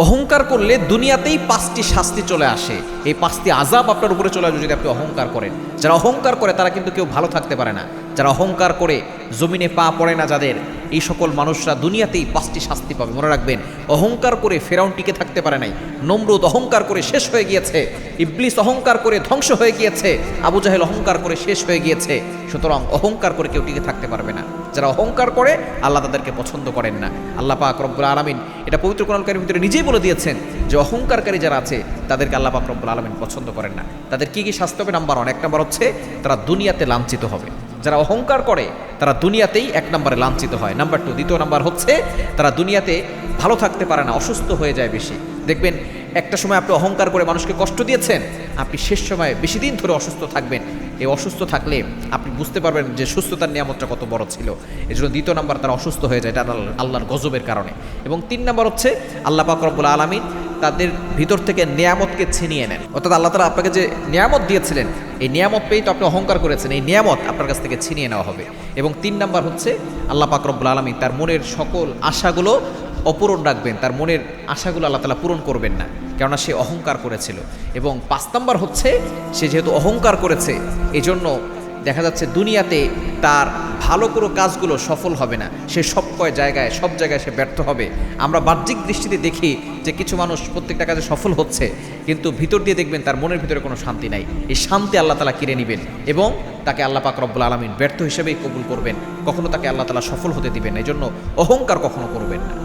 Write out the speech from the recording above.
অহংকার করলে দুনিয়াতেই 5টি শাস্তি চলে আসে। এই 5টি আযাব আপনার উপরে চলে আসবে যদি আপনি অহংকার করেন। যারা অহংকার করে তারা কিন্তু কেউ ভালো থাকতে পারে না। যারা অহংকার করে জমিনে পা পড়ে না যাদের, এই সকল মানুষরা দুনিয়াতেই 5টি শাস্তি পাবে। মনে রাখবেন, অহংকার করে ফেরাউন টিকে থাকতে পারে নাই, নমরুদ অহংকার করে শেষ হয়ে গিয়েছে, ইবলিস অহংকার করে ধ্বংস হয়ে গিয়েছে, আবু জাহেল অহংকার করে শেষ হয়ে গিয়েছে। সুতরাং অহংকার করে কেউ টিকে থাকতে পারবে না। যারা অহংকার করে আল্লাহ তাদেরকে পছন্দ করেন না। আল্লাহ পাক রব্বুল আলামিন এটা পবিত্র কোরআন কারীমের ভিতরে নিজেই বলে দিয়েছেন যে অহংকারী যারা আছে তাদেরকে আল্লাহ পাক রব্বুল আলামিন পছন্দ করেন না। তাদের কি কি শাস্তি হবে? নাম্বার 1, 1 নম্বর হচ্ছে তারা দুনিয়াতে লাঞ্ছিত হবে। যারা অহংকার করে তারা দুনিয়াতেই 1 নম্বরে লাঞ্ছিত হয়। নাম্বার 2, দ্বিতীয় নাম্বার হচ্ছে তারা দুনিয়াতে ভালো থাকতে পারে না, অসুস্থ হয়ে যায় বেশি। দেখবেন একটা সময় আপনি অহংকার করে মানুষকে কষ্ট দিয়েছেন, আপনি শেষ সময় বেশি দিন ধরে অসুস্থ থাকবেন। এই অসুস্থ থাকলে আপনি বুঝতে পারবেন যে সুস্থতার নিয়ামতটা কত বড় ছিল। এই জন্য দ্বিতীয় নাম্বার তারা অসুস্থ হয়ে যায়, এটা আল্লাহর গজবের কারণে। এবং 3 নাম্বার হচ্ছে আল্লাহ পাক রব্বুল আলামিন তাদের ভিতর থেকে নিয়ামতকে ছিনিয়ে নেন। অর্থাৎ আল্লাহ তাআলা আপনাকে যে নিয়ামত দিয়েছিলেন, এই নিয়ামত পেয়েই তো আপনি অহংকার করেছেন, এই নিয়ামত আপনার কাছ থেকে ছিনিয়ে নেওয়া হবে। এবং 3 নাম্বার হচ্ছে আল্লাহ পাক রব্বুল আলামিন তার মনের সকল আশাগুলো অপূরণ রাখবেন, তার মনের আশাগুলো আল্লাহ তাআলা পূরণ করবেন না, কেননা সে অহংকার করেছিল। এবং 5 নাম্বার হচ্ছে সে যেহেতু অহংকার করেছে, এজন্য দেখা যাচ্ছে দুনিয়াতে তার ভালো কোনো কাজগুলো সফল হবে না, সে সব জায়গায় সে ব্যর্থ হবে। আমরা বাহ্যিক দৃষ্টিতে দেখি যে কিছু মানুষ প্রত্যেকটা কাজে সফল হচ্ছে, কিন্তু ভিতর দিয়ে দেখবেন তার মনের ভিতরে কোনো শান্তি নাই। এই শান্তি আল্লাহ তাআলা কেড়ে নেবেন এবং তাকে আল্লাহ পাক রব্বুল আলামিন ব্যর্থ হিসেবেই কবুল করবেন, কখনো তাকে আল্লাহ তাআলা সফল হতে দিবেন না। এই জন্য অহংকার কখনো করবেন না।